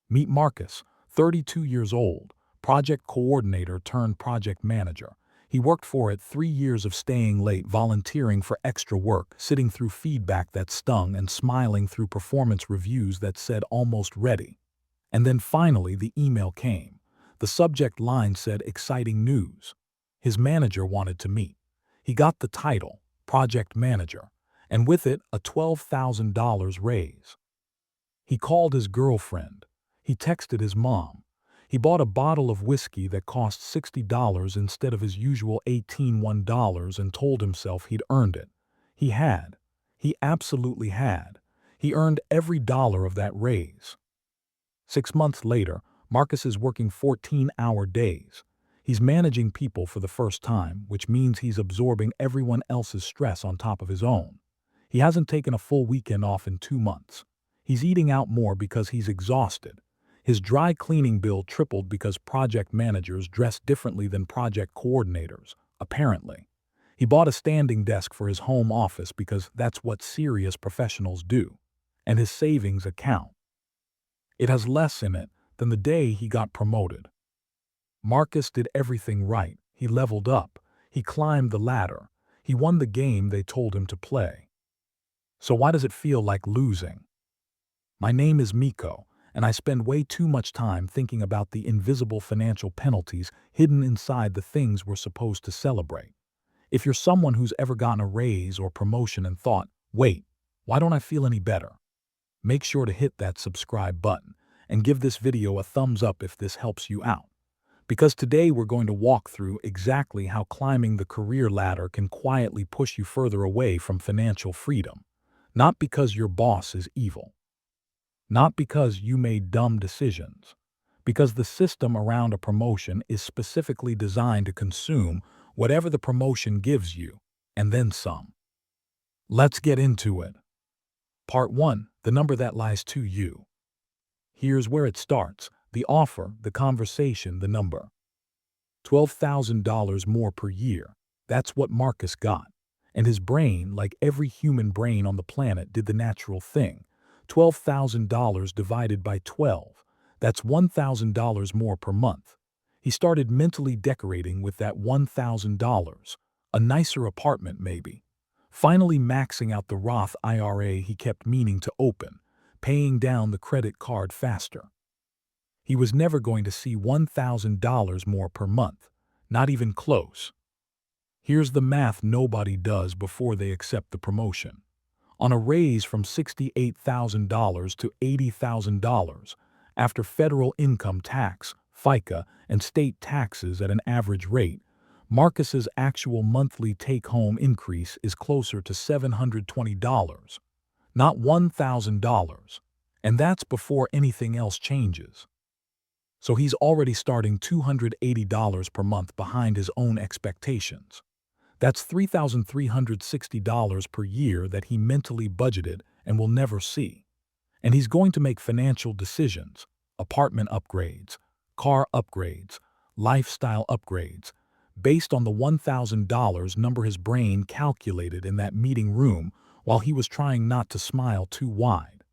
Meet Marcus, 32 years old, project coordinator turned project manager. He worked for it 3 years of staying late, volunteering for extra work, sitting through feedback that stung, and smiling through performance reviews that said almost ready. And then finally the email came. The subject line said exciting news. His manager wanted to meet. He got the title, project manager, and with it a $12,000 raise. He called his girlfriend. He texted his mom. He bought a bottle of whiskey that cost $60 instead of his usual $18 and told himself he'd earned it. He had. He absolutely had. He earned every dollar of that raise. 6 months later, Marcus is working 14-hour days. He's managing people for the first time, which means he's absorbing everyone else's stress on top of his own. He hasn't taken a full weekend off in 2 months. He's eating out more because he's exhausted. His dry cleaning bill tripled because project managers dress differently than project coordinators, apparently. He bought a standing desk for his home office because that's what serious professionals do. And his savings account. It has less in it than the day he got promoted. Marcus did everything right. He leveled up. He climbed the ladder. He won the game they told him to play. So why does it feel like losing? My name is Miko, and I spend way too much time thinking about the invisible financial penalties hidden inside the things we're supposed to celebrate. If you're someone who's ever gotten a raise or promotion and thought, wait, why don't I feel any better? Make sure to hit that subscribe button and give this video a thumbs up if this helps you out. Because today we're going to walk through exactly how climbing the career ladder can quietly push you further away from financial freedom. Not because your boss is evil. Not because you made dumb decisions. Because the system around a promotion is specifically designed to consume whatever the promotion gives you, and then some. Let's get into it. Part 1. The number that lies to you. Here's where it starts. The offer, the conversation, the number. $12,000 more per year. That's what Marcus got. And his brain, like every human brain on the planet, did the natural thing. $12,000 divided by 12. That's $1,000 more per month. He started mentally decorating with that $1,000. A nicer apartment, maybe. Finally maxing out the Roth IRA he kept meaning to open, paying down the credit card faster. He was never going to see $1,000 more per month, not even close. Here's the math nobody does before they accept the promotion. On a raise from $68,000 to $80,000, after federal income tax, FICA, and state taxes at an average rate, Marcus's actual monthly take-home increase is closer to $720, not $1,000, and that's before anything else changes. So he's already starting $280 per month behind his own expectations. That's $3,360 per year that he mentally budgeted and will never see. And he's going to make financial decisions, apartment upgrades, car upgrades, lifestyle upgrades, based on the $1,000 number his brain calculated in that meeting room while he was trying not to smile too wide.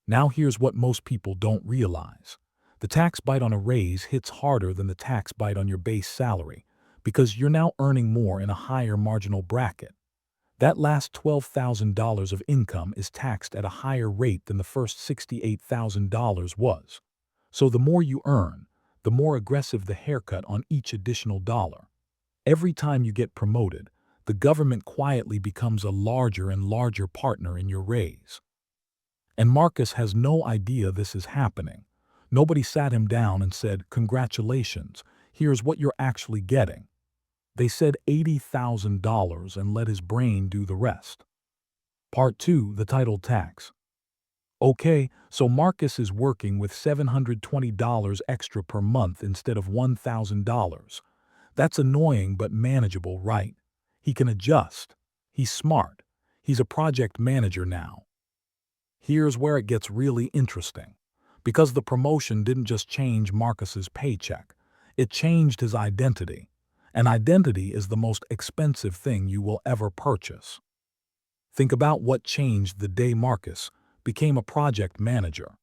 Now here's what most people don't realize. The tax bite on a raise hits harder than the tax bite on your base salary because you're now earning more in a higher marginal bracket. That last $12,000 of income is taxed at a higher rate than the first $68,000 was. So the more you earn, the more aggressive the haircut on each additional dollar. Every time you get promoted, the government quietly becomes a larger and larger partner in your raise. And Marcus has no idea this is happening. Nobody sat him down and said, "Congratulations, here's what you're actually getting." They said $80,000 and let his brain do the rest. Part 2. The title tax. Okay, so Marcus is working with $720 extra per month instead of $1,000. That's annoying but manageable, right? He can adjust. He's smart. He's a project manager now. Here's where it gets really interesting. Because the promotion didn't just change Marcus's paycheck, it changed his identity. And identity is the most expensive thing you will ever purchase. Think about what changed the day Marcus became a project manager.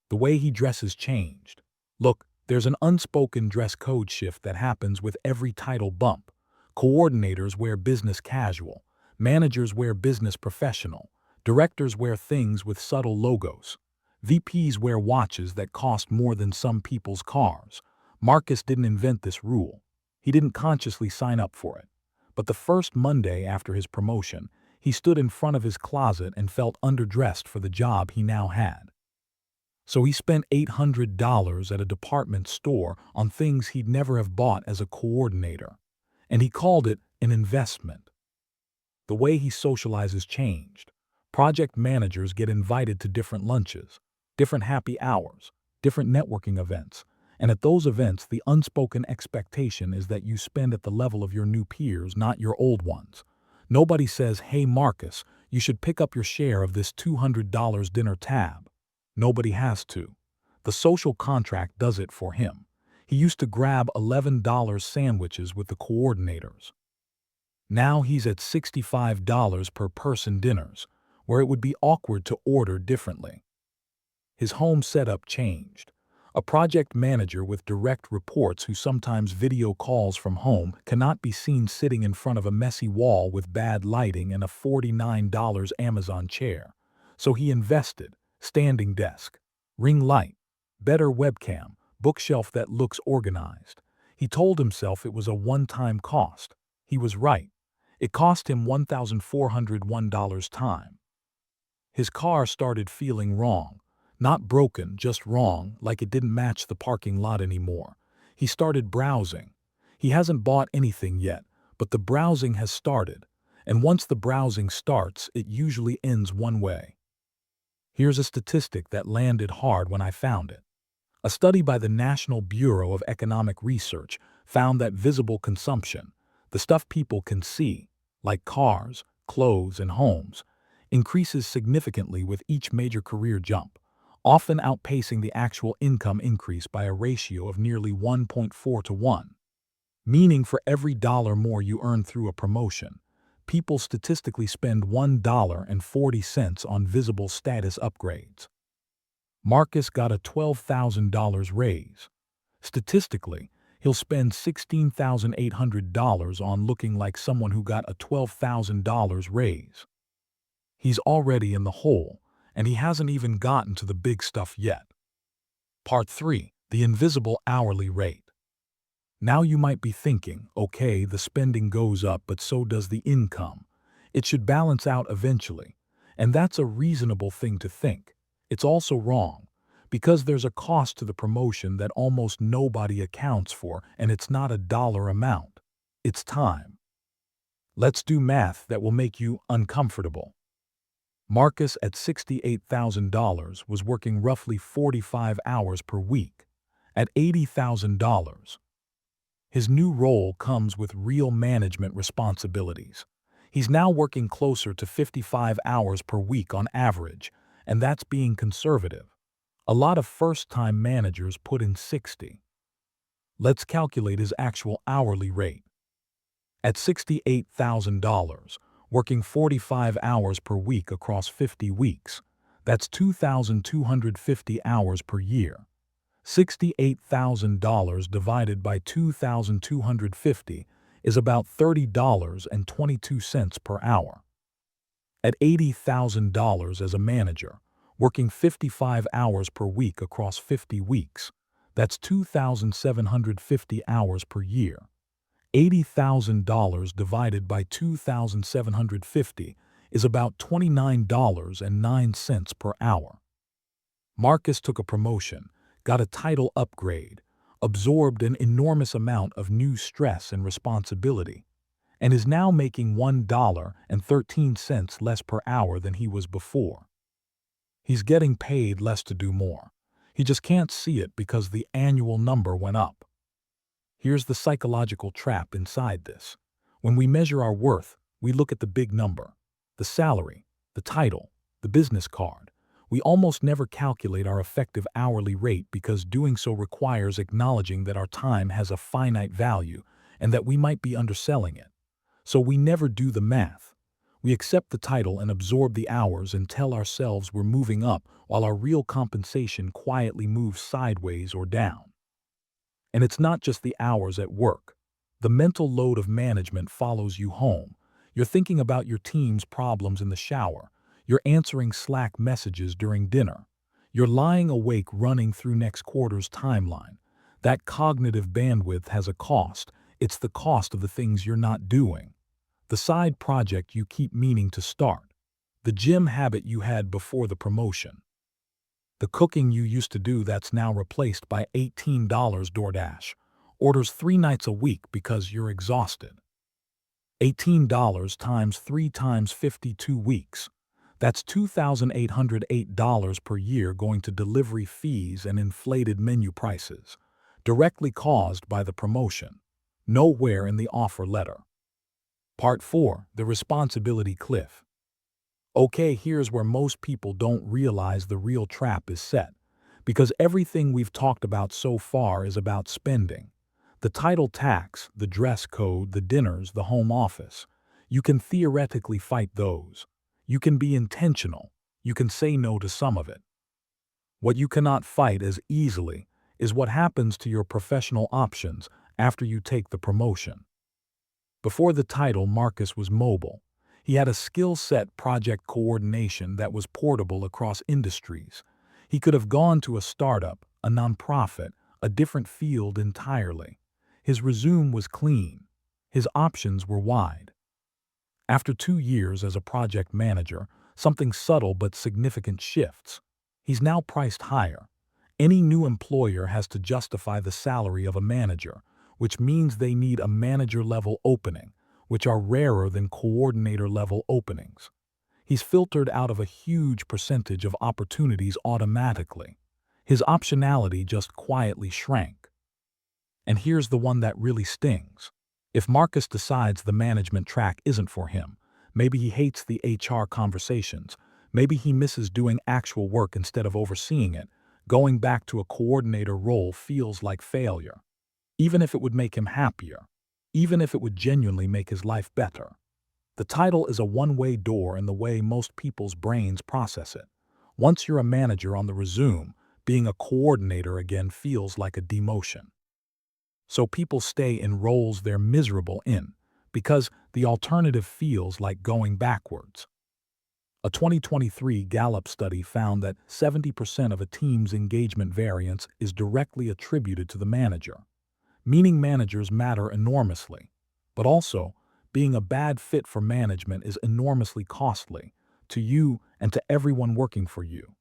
The way he dresses changed. Look, there's an unspoken dress code shift that happens with every title bump. Coordinators wear business casual. Managers wear business professional. Directors wear things with subtle logos. VPs wear watches that cost more than some people's cars. Marcus didn't invent this rule. He didn't consciously sign up for it. But the first Monday after his promotion, he stood in front of his closet and felt underdressed for the job he now had. So he spent $800 at a department store on things he'd never have bought as a coordinator. And he called it an investment. The way he socializes changed. Project managers get invited to different lunches, different happy hours, different networking events. And at those events, the unspoken expectation is that you spend at the level of your new peers, not your old ones. Nobody says, "Hey Marcus, you should pick up your share of this $200 dinner tab." Nobody has to. The social contract does it for him. He used to grab $11 sandwiches with the coordinators. Now he's at $65 per person dinners, where it would be awkward to order differently. His home setup changed. A project manager with direct reports who sometimes video calls from home cannot be seen sitting in front of a messy wall with bad lighting and a $49 Amazon chair. So he invested. Standing desk, ring light, better webcam, bookshelf that looks organized. He told himself it was a one-time cost. He was right. It cost him $1,401 time. His car started feeling wrong. Not broken, just wrong, like it didn't match the parking lot anymore. He started browsing. He hasn't bought anything yet, but the browsing has started. And once the browsing starts, it usually ends one way. Here's a statistic that landed hard when I found it. A study by the National Bureau of Economic Research found that visible consumption, the stuff people can see, like cars, clothes, and homes, increases significantly with each major career jump, often outpacing the actual income increase by a ratio of nearly 1.4 to 1. Meaning for every dollar more you earn through a promotion, people statistically spend $1.40 on visible status upgrades. Marcus got a $12,000 raise. Statistically, he'll spend $16,800 on looking like someone who got a $12,000 raise. He's already in the hole, and he hasn't even gotten to the big stuff yet. Part 3. The invisible hourly rate. Now you might be thinking, okay, the spending goes up, but so does the income. It should balance out eventually. And that's a reasonable thing to think. It's also wrong, because there's a cost to the promotion that almost nobody accounts for, and it's not a dollar amount. It's time. Let's do math that will make you uncomfortable. Marcus at $68,000 was working roughly 45 hours per week. At $80,000, his new role comes with real management responsibilities. He's now working closer to 55 hours per week on average, and that's being conservative. A lot of first-time managers put in 60. Let's calculate his actual hourly rate. At $68,000, working 45 hours per week across 50 weeks, that's 2,250 hours per year. $68,000 divided by 2,250 is about $30.22 per hour. At $80,000 as a manager, working 55 hours per week across 50 weeks, that's 2,750 hours per year. $80,000 divided by 2,750 is about $29.09 per hour. Marcus took a promotion, got a title upgrade, absorbed an enormous amount of new stress and responsibility, and is now making $1.13 less per hour than he was before. He's getting paid less to do more. He just can't see it because the annual number went up. Here's the psychological trap inside this. When we measure our worth, we look at the big number, the salary, the title, the business card. We almost never calculate our effective hourly rate because doing so requires acknowledging that our time has a finite value and that we might be underselling it. So we never do the math. We accept the title and absorb the hours and tell ourselves we're moving up while our real compensation quietly moves sideways or down. And it's not just the hours at work. The mental load of management follows you home. You're thinking about your team's problems in the shower. You're answering Slack messages during dinner. You're lying awake running through next quarter's timeline. That cognitive bandwidth has a cost. It's the cost of the things you're not doing. The side project you keep meaning to start. The gym habit you had before the promotion. The cooking you used to do that's now replaced by $18 DoorDash. Orders 3 nights a week because you're exhausted. $18 times 3 times 52 weeks. That's $2,808 per year going to delivery fees and inflated menu prices, directly caused by the promotion. Nowhere in the offer letter. Part 4. The Responsibility Cliff. Okay, here's where most people don't realize the real trap is set. Because everything we've talked about so far is about spending. The title tax, the dress code, the dinners, the home office. You can theoretically fight those. You can be intentional. You can say no to some of it. What you cannot fight as easily is what happens to your professional options after you take the promotion. Before the title, Marcus was mobile. He had a skill-set project coordination that was portable across industries. He could have gone to a startup, a nonprofit, a different field entirely. His resume was clean. His options were wide. After 2 years as a project manager, something subtle but significant shifts. He's now priced higher. Any new employer has to justify the salary of a manager, which means they need a manager-level opening, which are rarer than coordinator-level openings. He's filtered out of a huge percentage of opportunities automatically. His optionality just quietly shrank. And here's the one that really stings. If Marcus decides the management track isn't for him, maybe he hates the HR conversations, maybe he misses doing actual work instead of overseeing it, going back to a coordinator role feels like failure. Even if it would make him happier, even if it would genuinely make his life better. The title is a one-way door in the way most people's brains process it. Once you're a manager on the resume, being a coordinator again feels like a demotion. So people stay in roles they're miserable in, because the alternative feels like going backwards. A 2023 Gallup study found that 70% of a team's engagement variance is directly attributed to the manager. Meaning managers matter enormously, but also, being a bad fit for management is enormously costly, to you and to everyone working for you.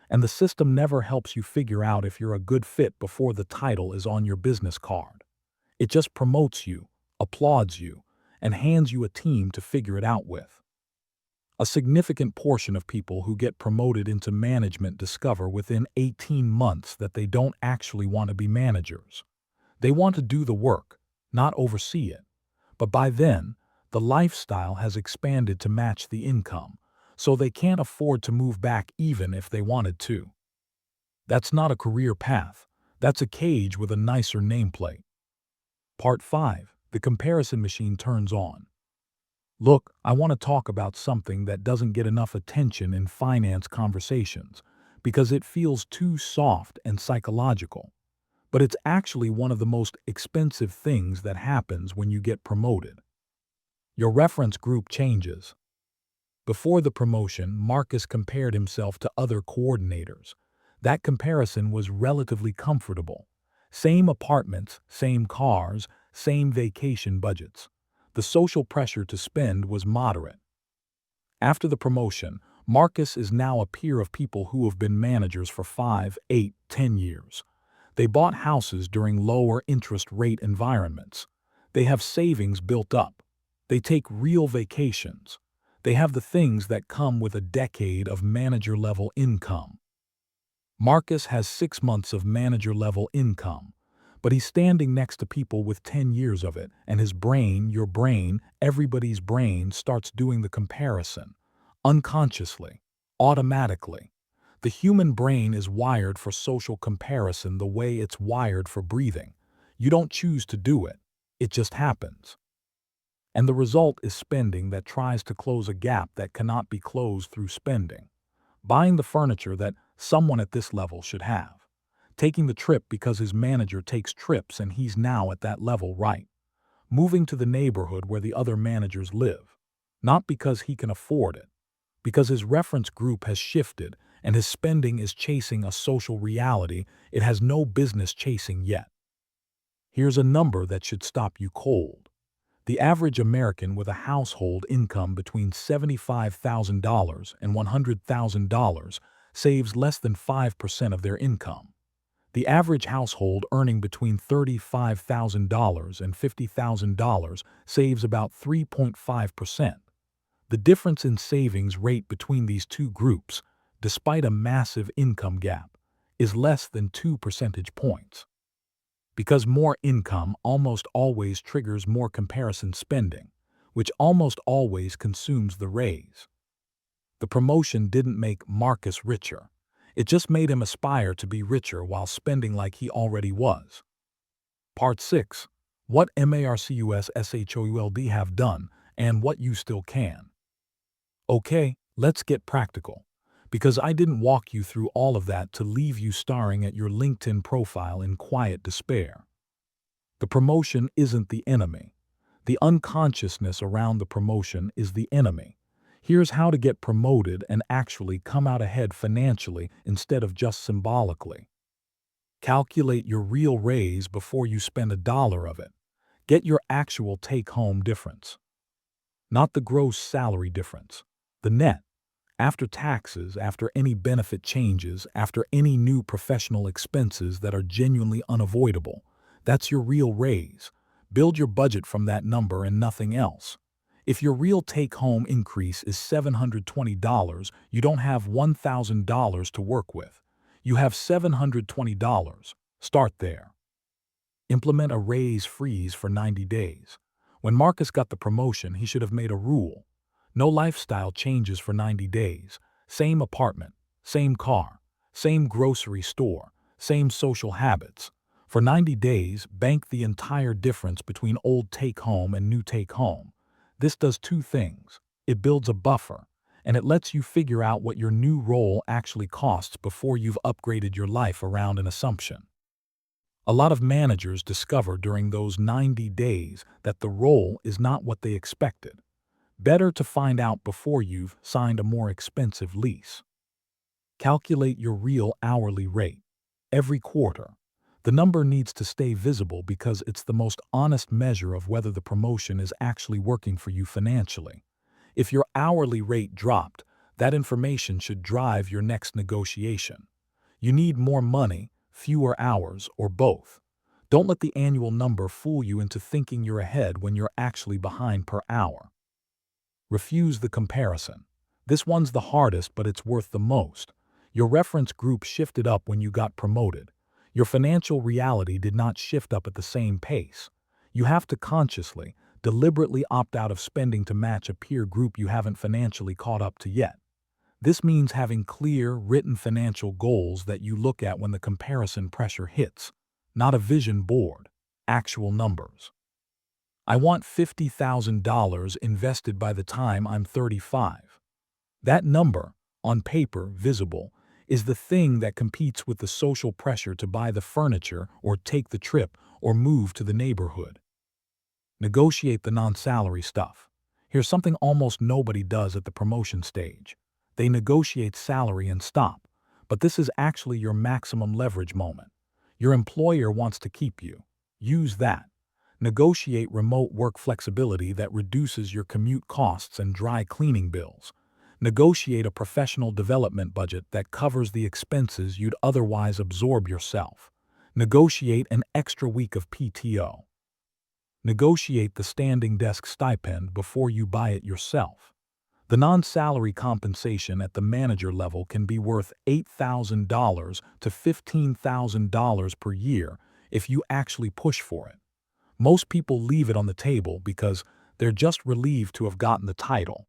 And the system never helps you figure out if you're a good fit before the title is on your business card. It just promotes you, applauds you, and hands you a team to figure it out with. A significant portion of people who get promoted into management discover within 18 months that they don't actually want to be managers. They want to do the work, not oversee it. But by then, the lifestyle has expanded to match the income, so they can't afford to move back even if they wanted to. That's not a career path. That's a cage with a nicer nameplate. Part 5. The comparison machine turns on. Look, I want to talk about something that doesn't get enough attention in finance conversations because it feels too soft and psychological. But it's actually one of the most expensive things that happens when you get promoted. Your reference group changes. Before the promotion, Marcus compared himself to other coordinators. That comparison was relatively comfortable. Same apartments, same cars, same vacation budgets. The social pressure to spend was moderate. After the promotion, Marcus is now a peer of people who have been managers for 5, 8, 10 years. They bought houses during lower interest rate environments. They have savings built up. They take real vacations. They have the things that come with a decade of manager-level income. Marcus has 6 months of manager-level income, but he's standing next to people with 10 years of it, and his brain, your brain, everybody's brain starts doing the comparison, unconsciously, automatically. The human brain is wired for social comparison the way it's wired for breathing. You don't choose to do it. It just happens. And the result is spending that tries to close a gap that cannot be closed through spending. Buying the furniture that someone at this level should have. Taking the trip because his manager takes trips and he's now at that level, right? Moving to the neighborhood where the other managers live. Not because he can afford it, because his reference group has shifted and his spending is chasing a social reality it has no business chasing yet. Here's a number that should stop you cold. The average American with a household income between $75,000 and $100,000 saves less than 5% of their income. The average household earning between $35,000 and $50,000 saves about 3.5%. The difference in savings rate between these two groups, despite a massive income gap, is less than 2 percentage points. Because more income almost always triggers more comparison spending, which almost always consumes the raise. The promotion didn't make Marcus richer. It just made him aspire to be richer while spending like he already was. Part 6. What MARCUSSHOULD have done and what you still can. Okay, let's get practical. Because I didn't walk you through all of that to leave you staring at your LinkedIn profile in quiet despair. The promotion isn't the enemy. The unconsciousness around the promotion is the enemy. Here's how to get promoted and actually come out ahead financially instead of just symbolically. Calculate your real raise before you spend $1 of it. Get your actual take-home difference. Not the gross salary difference. The net. After taxes, after any benefit changes, after any new professional expenses that are genuinely unavoidable. That's your real raise. Build your budget from that number and nothing else. If your real take-home increase is $720, you don't have $1,000 to work with. You have $720. Start there. Implement a raise freeze for 90 days. When Marcus got the promotion, he should have made a rule. No lifestyle changes for 90 days. Same apartment, same car, same grocery store, same social habits. For 90 days, bank the entire difference between old take-home and new take-home. This does two things. It builds a buffer, and it lets you figure out what your new role actually costs before you've upgraded your life around an assumption. A lot of managers discover during those 90 days that the role is not what they expected. Better to find out before you've signed a more expensive lease. Calculate your real hourly rate. Every quarter. The number needs to stay visible because it's the most honest measure of whether the promotion is actually working for you financially. If your hourly rate dropped, that information should drive your next negotiation. You need more money, fewer hours, or both. Don't let the annual number fool you into thinking you're ahead when you're actually behind per hour. Refuse the comparison. This one's the hardest, but it's worth the most. Your reference group shifted up when you got promoted. Your financial reality did not shift up at the same pace. You have to consciously, deliberately opt out of spending to match a peer group you haven't financially caught up to yet. This means having clear, written financial goals that you look at when the comparison pressure hits. Not a vision board. Actual numbers. I want $50,000 invested by the time I'm 35. That number, on paper, visible, is the thing that competes with the social pressure to buy the furniture or take the trip or move to the neighborhood. Negotiate the non-salary stuff. Here's something almost nobody does at the promotion stage. They negotiate salary and stop, but this is actually your maximum leverage moment. Your employer wants to keep you. Use that. Negotiate remote work flexibility that reduces your commute costs and dry cleaning bills. Negotiate a professional development budget that covers the expenses you'd otherwise absorb yourself. Negotiate an extra week of PTO. Negotiate the standing desk stipend before you buy it yourself. The non-salary compensation at the manager level can be worth $8,000 to $15,000 per year if you actually push for it. Most people leave it on the table because they're just relieved to have gotten the title.